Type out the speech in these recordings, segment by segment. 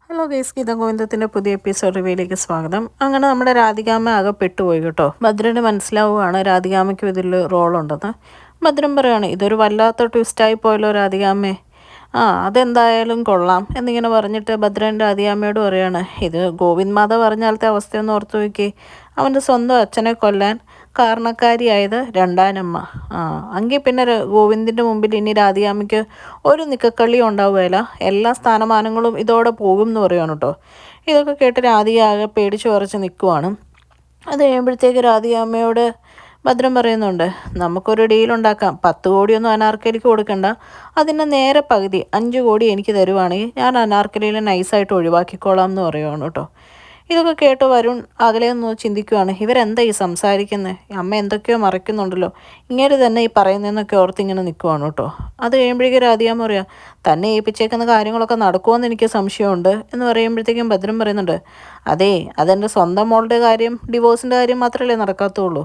Hello guys, Gita ഗോവിന്ദത്തിൻ്റെ പുതിയ episode റിവ്യൂയിലേക്ക് സ്വാഗതം. അങ്ങനെ നമ്മുടെ രാധികാമ്മ ആകെ പെട്ടുപോയി കേട്ടോ. ഭദ്രന് മനസ്സിലാവുകയാണ് രാധികാമ്മയ്ക്കും ഇതിൽ റോളുണ്ടെന്ന്. ഭദ്രൻ പറയുകയാണ്, ഇതൊരു വല്ലാത്ത ട്വിസ്റ്റായി പോയല്ലോ രാധികാമ്മേ. അതെന്തായാലും കൊള്ളാം എന്നിങ്ങനെ പറഞ്ഞിട്ട് ഭദ്രൻ രാധികാമ്മയോട് പറയുകയാണ്, ഇത് ഗോവിന്ദ് മാധവ് പറഞ്ഞാലത്തെ അവസ്ഥയൊന്ന് ഓർത്തു നോക്കി. അവൻ്റെ സ്വന്തം അച്ഛനെ കൊല്ലാൻ കാരണക്കാരിയായത് രണ്ടാനമ്മ. എങ്കിൽ പിന്നെ ഗോവിന്ദിൻ്റെ മുമ്പിൽ ഇനി രാധികാമ്മയ്ക്ക് ഒരു നിക്കക്കള്ളിയും ഉണ്ടാവുകയില്ല. എല്ലാ സ്ഥാനമാനങ്ങളും ഇതോടെ പോകും എന്ന് പറയുകയാണ് കേട്ടോ. ഇതൊക്കെ കേട്ട് രാധിക ആകെ പേടിച്ച് ഉറച്ച് നിൽക്കുവാണ്. അത് കഴിയുമ്പോഴത്തേക്ക് രാധികാമ്മയോട് ഭദ്രൻ പറയുന്നുണ്ട്, നമുക്കൊരു ഡീലുണ്ടാക്കാം. 10 കോടിയൊന്നും അനാർക്കലിക്ക് കൊടുക്കണ്ട, അതിൻ്റെ നേരെ പകുതി 5 കോടി എനിക്ക് തരുവാണെങ്കിൽ ഞാൻ അനാർക്കലിയിൽ നൈസായിട്ട് ഒഴിവാക്കിക്കോളാം എന്ന് പറയുവാണ് കേട്ടോ. ഇതൊക്കെ കേട്ട് വരുൺ അകലെ ഒന്ന് ചിന്തിക്കുവാണ്, ഇവരെന്താ ഈ സംസാരിക്കുന്നത്? അമ്മ എന്തൊക്കെയോ മറയ്ക്കുന്നുണ്ടല്ലോ, ഇങ്ങനെ തന്നെ ഈ പറയുന്നതെന്നൊക്കെ ഓർത്ത് ഇങ്ങനെ നിൽക്കുവാണ് കേട്ടോ. അത് കഴിയുമ്പോഴേക്കും രാധികാമ്മ പറയാം, തന്നെ ഏൽപ്പിച്ചേക്കുന്ന കാര്യങ്ങളൊക്കെ നടക്കുമെന്ന് എനിക്ക് സംശയമുണ്ട് എന്ന് പറയുമ്പോഴത്തേക്കും ഭദ്രൻ പറയുന്നുണ്ട്, അതേ അതെൻ്റെ സ്വന്തം മോളുടെ കാര്യം, ഡിവോഴ്സിൻ്റെ കാര്യം മാത്രമല്ലേ നടക്കാത്തുള്ളൂ.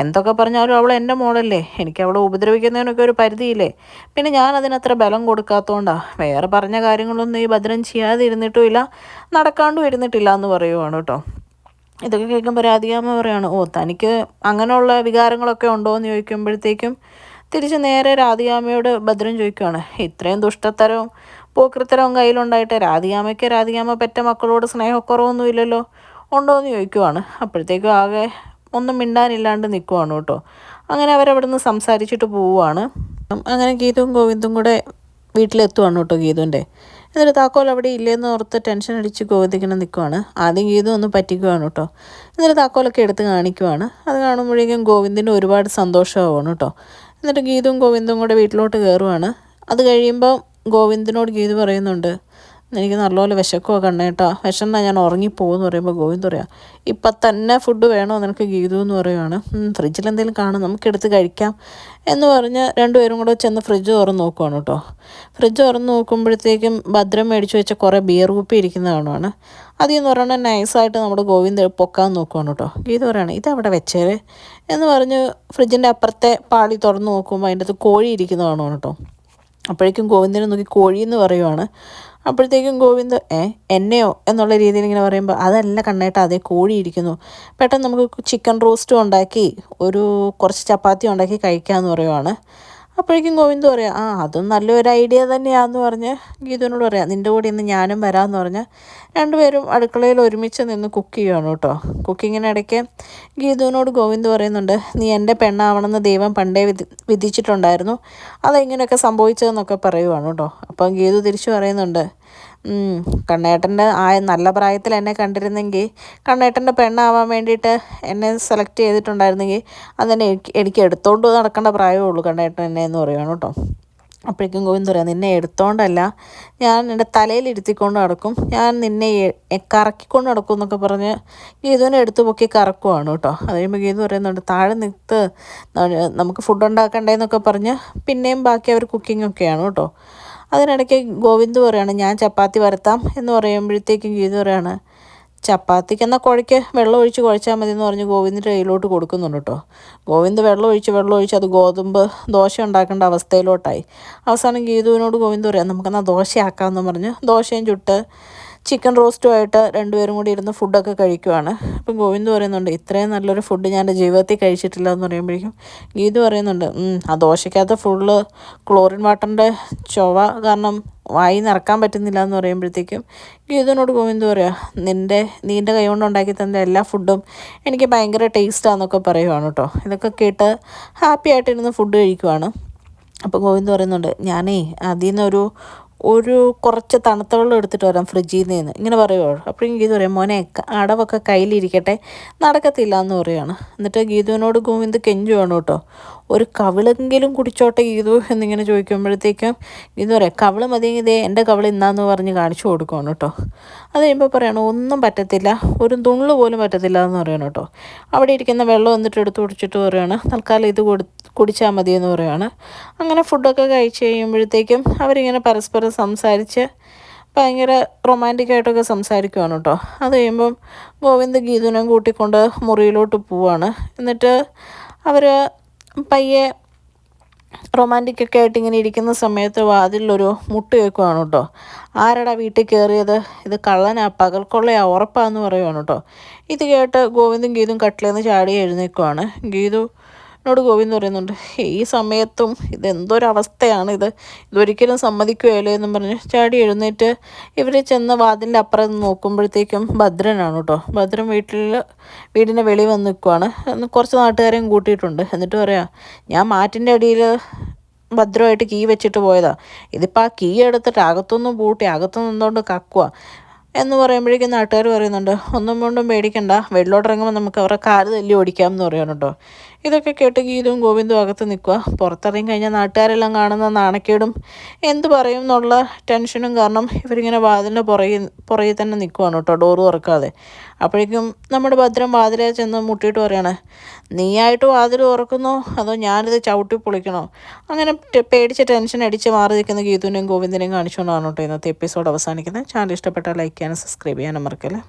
എന്തൊക്കെ പറഞ്ഞാലും അവൾ എൻ്റെ മോളല്ലേ, എനിക്ക് അവളെ ഉപദ്രവിക്കുന്നതിനൊക്കെ ഒരു പരിധിയില്ലേ. പിന്നെ ഞാൻ അതിനത്ര ബലം കൊടുക്കാത്തതുകൊണ്ടാണ്. വേറെ പറഞ്ഞ കാര്യങ്ങളൊന്നും ഈ ഭദ്രൻ ചെയ്യാതിരുന്നിട്ടുമില്ല, നടക്കാണ്ടും ഇരുന്നിട്ടില്ല എന്ന് പറയുവാണ് കേട്ടോ. ഇതൊക്കെ കേൾക്കുമ്പോൾ രാധികാമ്മ പറയാണ്, തനിക്ക് അങ്ങനെയുള്ള വികാരങ്ങളൊക്കെ ഉണ്ടോ എന്ന് ചോദിക്കുമ്പോഴത്തേക്കും തിരിച്ച് നേരെ രാധികാമ്മയോട് ഭദ്രൻ ചോദിക്കുകയാണ്, ഇത്രയും ദുഷ്ടത്തരവും പോക്കൃത്തരവും കയ്യിലുണ്ടായിട്ട് രാധികാമ്മ പെറ്റ മക്കളോട് സ്നേഹക്കുറവൊന്നും ഇല്ലല്ലോ, ഉണ്ടോ എന്ന് ചോദിക്കുവാണ്. അപ്പോഴത്തേക്കും ആകെ ഒന്നും മിണ്ടാനില്ലാണ്ട് നിൽക്കുവാണ് കേട്ടോ. അങ്ങനെ അവരവിടെ നിന്ന് സംസാരിച്ചിട്ട് പോവുകയാണ്. അങ്ങനെ ഗീതുവും ഗോവിന്ദും കൂടെ വീട്ടിലെത്തുവാണ് കേട്ടോ ഗീതുവിൻ്റെ. എന്നിട്ട് താക്കോൽ അവിടെ ഇല്ലെന്ന് ഓർത്ത് ടെൻഷൻ അടിച്ച് ഗോവിന്ദിങ്ങനെ നിൽക്കുവാണ്. ആദ്യം ഗീതു ഒന്ന് പറ്റിക്കുവാണ് കേട്ടോ. എന്നിട്ട് താക്കോലൊക്കെ എടുത്ത് കാണിക്കുവാണ്. അത് കാണുമ്പോഴേക്കും ഗോവിന്ദിന് ഒരുപാട് സന്തോഷമാവാണ് കേട്ടോ. എന്നിട്ട് ഗീതുവും ഗോവിന്ദും കൂടെ വീട്ടിലോട്ട് കയറുവാണ്. അത് കഴിയുമ്പോൾ ഗോവിന്ദിനോട് ഗീതു പറയുന്നുണ്ട്, എനിക്ക് നല്ലപോലെ വിശക്കുമോ കണ്ണേട്ടാ, വിശന്നാ ഞാൻ ഉറങ്ങിപ്പോകുമെന്ന് പറയുമ്പോൾ ഗോവിന്ദ് പറയാം, ഇപ്പം തന്നെ ഫുഡ് വേണോ നിനക്ക് ഗീതു എന്ന് പറയുവാണ്. ഫ്രിഡ്ജിൽ എന്തെങ്കിലും കാണും, നമുക്കെടുത്ത് കഴിക്കാം എന്ന് പറഞ്ഞ് രണ്ടുപേരും കൂടെ ചെന്ന് ഫ്രിഡ്ജ് തുറന്ന് നോക്കുവാണ് കേട്ടോ. ഫ്രിഡ്ജ് തുറന്ന് നോക്കുമ്പോഴത്തേക്കും ഭദ്രം മേടിച്ച് വെച്ച കുറേ ബിയർ കുപ്പി ഇരിക്കുന്ന കാണുവാണ്. അതിന്ന് പറഞ്ഞാൽ നൈസായിട്ട് നമ്മുടെ ഗോവിന്ദ് പൊക്കാൻ നോക്കുവാണ് കേട്ടോ. ഗീതു പറയുകയാണ്, ഇതവിടെ വെച്ചേരെ എന്ന് പറഞ്ഞ് ഫ്രിഡ്ജിൻ്റെ അപ്പുറത്തെ പാളി തുറന്ന് നോക്കുമ്പോൾ അതിൻ്റെ അകത്ത് കോഴി ഇരിക്കുന്ന കാണുവാണ് കേട്ടോ. അപ്പോഴേക്കും ഗോവിന്ദിനെ നോക്കി കോഴിയെന്ന് പറയുവാണ്. അപ്പോഴത്തേക്കും ഗോവിന്ദ് എന്നെയോ എന്നുള്ള രീതിയിൽ ഇങ്ങനെ പറയുമ്പോൾ, അതല്ല കണ്ണേട്ട, അതേ കോഴി ഇരിക്കുന്നു, പെട്ടെന്ന് നമുക്ക് ചിക്കൻ റോസ്റ്റും ഉണ്ടാക്കി കുറച്ച് ചപ്പാത്തി ഉണ്ടാക്കി കഴിക്കാമെന്ന് പറയുവാണ്. അപ്പോഴേക്കും ഗോവിന്ദ് പറയാം, അതും നല്ലൊരു ഐഡിയ തന്നെയാണെന്ന് പറഞ്ഞ് ഗീതുവിനോട് പറയാം, നിൻ്റെ കൂടെ ഇന്ന് ഞാനും വരാമെന്ന് പറഞ്ഞ് രണ്ടുപേരും അടുക്കളയിൽ ഒരുമിച്ച് നിന്ന് കുക്ക് ചെയ്യുകയാണ് കേട്ടോ. കുക്കിങ്ങിനിടയ്ക്ക് ഗീതുവിനോട് ഗോവിന്ദ് പറയുന്നുണ്ട്, നീ എൻ്റെ പെണ്ണാവണമെന്ന് ദൈവം പണ്ടേ വിധിച്ചിട്ടുണ്ടായിരുന്നു, അതെങ്ങനെയൊക്കെ സംഭവിച്ചതെന്നൊക്കെ പറയുവാണ് കേട്ടോ. അപ്പം ഗീതു തിരിച്ചു പറയുന്നുണ്ട്, കണ്ണേട്ടൻ്റെ നല്ല പ്രായത്തിൽ എന്നെ കണ്ടിരുന്നെങ്കിൽ, കണ്ണേട്ടൻ്റെ പെണ്ണാവാൻ വേണ്ടിയിട്ട് എന്നെ സെലക്ട് ചെയ്തിട്ടുണ്ടായിരുന്നെങ്കിൽ അതെന്നെ എനിക്ക് എടുത്തോണ്ട് നടക്കേണ്ട പ്രായമേ ഉള്ളൂ കണ്ണേട്ടൻ എന്നെ എന്ന് പറയുവാണ് കേട്ടോ. അപ്പോഴേക്കും ഗോവിന്ദ് പറയാം, നിന്നെ എടുത്തോണ്ടല്ല, ഞാൻ എൻ്റെ തലയിൽ ഇരുത്തിക്കൊണ്ട് നടക്കും, ഞാൻ നിന്നെ കറക്കിക്കൊണ്ട് നടക്കും എന്നൊക്കെ പറഞ്ഞ് ഗീതുവിനെ എടുത്തു പൊക്കി കറക്കുവാണ് കേട്ടോ. അത് കഴിയുമ്പോൾ ഗീതു പറയുന്നുണ്ട്, താഴെ നിൽത്ത് നമുക്ക് ഫുഡ് ഉണ്ടാക്കണ്ടേന്നൊക്കെ പറഞ്ഞ് പിന്നെയും ബാക്കി അവർ കുക്കിങ്ങൊക്കെയാണ് കേട്ടോ. അതിനിടയ്ക്ക് ഗോവിന്ദ് പറയാണ്, ഞാൻ ചപ്പാത്തി വരുത്താം എന്ന് പറയുമ്പോഴത്തേക്കും ഗീതു പറയാണ്, ചപ്പാത്തിക്ക് എന്നാൽ വെള്ളം ഒഴിച്ച് കുഴച്ചാൽ മതി എന്ന് പറഞ്ഞ് ഗോവിന്ദിൻ്റെ കയ്യിലോട്ട് കൊടുക്കുന്നുണ്ട് കേട്ടോ. ഗോവിന്ദ് വെള്ളം ഒഴിച്ച് അത് ഗോതമ്പ് ദോശ ഉണ്ടാക്കേണ്ട അവസ്ഥയിലോട്ടായി. അവസാനം ഗീതുവിനോട് ഗോവിന്ദ് പറയാം, നമുക്കെന്നാൽ ദോശയാക്കാമെന്ന് പറഞ്ഞ് ദോശയും ചുട്ട് ചിക്കൻ റോസ്റ്റുമായിട്ട് രണ്ടുപേരും കൂടി ഇരുന്ന് ഫുഡൊക്കെ കഴിക്കുവാണ്. അപ്പം ഗോവിന്ദ് പറയുന്നുണ്ട്, ഇത്രയും നല്ലൊരു ഫുഡ് ഞാൻ എൻ്റെ ജീവിതത്തിൽ കഴിച്ചിട്ടില്ല എന്ന് പറയുമ്പോഴേക്കും ഗീതു പറയുന്നുണ്ട്, ആ ദോശയ്ക്കകത്ത് ഫുള്ള് ക്ലോറിൻ വാട്ടറിൻ്റെ ചൊവ കാരണം വായി നിറക്കാൻ പറ്റുന്നില്ല എന്ന് പറയുമ്പോഴത്തേക്കും ഗീതുവിനോട് ഗോവിന്ദ് പറയാം, നീൻ്റെ കൈ കൊണ്ട് ഉണ്ടാക്കി തന്ന എല്ലാ ഫുഡും എനിക്ക് ഭയങ്കര ടേസ്റ്റാന്നൊക്കെ പറയുവാണ് കേട്ടോ. ഇതൊക്കെ കേട്ട് ഹാപ്പി ആയിട്ടിരുന്ന് ഫുഡ് കഴിക്കുവാണ്. അപ്പോൾ ഗോവിന്ദ് പറയുന്നുണ്ട്, ഞാനേ അതിൽ നിന്നൊരു കുറച്ച് തണുത്ത വെള്ളം എടുത്തിട്ട് വരാം ഫ്രിഡ്ജിൽ നിന്ന് ഇങ്ങനെ പറയുമോ. അപ്പോഴും ഗീതു പറയാം, മോനെ അടവൊക്കെ കയ്യിലിരിക്കട്ടെ, നടക്കത്തില്ല എന്ന് പറയുകയാണ്. എന്നിട്ട് ഗീതുവിനോട് ഗോവിന്ദ് കെഞ്ചുവാണ് കേട്ടോ, ഒരു കവിളെങ്കിലും കുടിച്ചോട്ടെ ഗീതു എന്നിങ്ങനെ ചോദിക്കുമ്പോഴത്തേക്കും ഗീതു പറയാം, കവിള് മതിയെങ്കിൽ ഇതേ എൻ്റെ കവിള് ഇന്നാന്ന് പറഞ്ഞ് കാണിച്ചു കൊടുക്കുവാണ് കേട്ടോ. അത് കഴിയുമ്പോൾ പറയണം, ഒന്നും പറ്റത്തില്ല, ഒരു തുള്ളു പോലും പറ്റത്തില്ല എന്ന് പറയണം കേട്ടോ. അവിടെ ഇരിക്കുന്ന വെള്ളം എന്നിട്ട് എടുത്ത് കുടിച്ചിട്ട് പറയുകയാണ്, തൽക്കാലം ഇത് കുടിച്ചാൽ മതിയെന്ന് പറയുകയാണ്. അങ്ങനെ ഫുഡൊക്കെ കഴിച്ച് കഴിയുമ്പോഴത്തേക്കും അവരിങ്ങനെ പരസ്പരം സംസാരിച്ച് ഭയങ്കര റൊമാൻറ്റിക്കായിട്ടൊക്കെ സംസാരിക്കുവാണ് കേട്ടോ. അത് കഴിയുമ്പം ഗോവിന്ദ് ഗീതുവിനെ കൂട്ടിക്കൊണ്ട് മുറിയിലോട്ട് പോവാണ്. എന്നിട്ട് അവർ പയ്യെ റൊമാൻറ്റിക്കൊക്കെ ആയിട്ട് ഇങ്ങനെ ഇരിക്കുന്ന സമയത്ത് വാതിലൊരു മുട്ട് കേൾക്കുവാണ് കേട്ടോ. ആരടാ വീട്ടിൽ കയറിയത്? ഇത് കള്ളനാ, പകൽക്കൊള്ളയാ, ഉറപ്പാന്ന് പറയുവാണ് കേട്ടോ. ഇത് കേട്ട് ഗോവിന്ദും ഗീതും കട്ടിലേന്ന് ചാടി എഴുന്നേൽക്കുവാണ്. ഗീതുനോട് ഗോവിന്ദ് പറയുന്നുണ്ട്, ഈ സമയത്തും ഇതെന്തൊരവസ്ഥയാണ്, ഇതൊരിക്കലും സമ്മതിക്കുകയല്ലേ എന്നും പറഞ്ഞ് ചാടി എഴുന്നേറ്റ് ഇവർ ചെന്ന് വാതിലിൻ്റെ അപ്പുറം നോക്കുമ്പോഴത്തേക്കും ഭദ്രനാണ് കേട്ടോ. ഭദ്രൻ വീടിൻ്റെ വെളി വന്ന് നിൽക്കുവാണ്. കുറച്ച് നാട്ടുകാരെയും കൂട്ടിയിട്ടുണ്ട്. എന്നിട്ട് പറയാം, ഞാൻ മാറ്റിൻ്റെ അടിയിൽ ഭദ്രമായിട്ട് കീ വെച്ചിട്ട് പോയതാ, ഇതിപ്പോൾ ആ കീ എടുത്തിട്ട് അകത്തൊന്നും പൂട്ടി അകത്തു നിന്നുകൊണ്ട് കക്കുക എന്ന് പറയുമ്പോഴേക്കും നാട്ടുകാർ പറയുന്നുണ്ട്, ഒന്നും കൊണ്ടും പേടിക്കണ്ട, വെള്ളോട്ടിറങ്ങുമ്പോൾ നമുക്ക് അവരുടെ കാല് തല്ലി ഓടിക്കാം എന്ന് പറയണം കേട്ടോ. ഇതൊക്കെ കേട്ട് ഗീതവും ഗോവിന്ദും അകത്ത് നിൽക്കുക. പുറത്തിറങ്ങി കഴിഞ്ഞാൽ നാട്ടുകാരെല്ലാം കാണുന്ന നാണക്കേടും എന്ത് പറയും എന്നുള്ള ടെൻഷനും കാരണം ഇവരിങ്ങനെ വാതിലിൻ്റെ പുറകിൽ തന്നെ നിൽക്കുവാണ് കേട്ടോ, ഡോറ് തുറക്കാതെ. അപ്പോഴേക്കും നമ്മുടെ ഭദ്രം വാതിലെ ചെന്ന് മുട്ടിയിട്ട് പറയാണ്, നീയായിട്ട് വാതിൽ തുറക്കുന്നോ അതോ ഞാനിത് ചവിട്ടി പൊളിക്കണോ? അങ്ങനെ പേടിച്ച് ടെൻഷൻ അടിച്ച് മാറി നിൽക്കുന്ന ഗീതുവിനെയും ഗോവിന്ദനെയും കാണിച്ചുകൊണ്ടാണ് കേട്ടോ ഇന്നത്തെ എപ്പിസോഡ് അവസാനിക്കുന്നത്. ചാനൽ ഇഷ്ടപ്പെട്ടാൽ ലൈക്ക് ചെയ്യാനും സബ്സ്ക്രൈബ് ചെയ്യാനും മറക്കല്ലേ.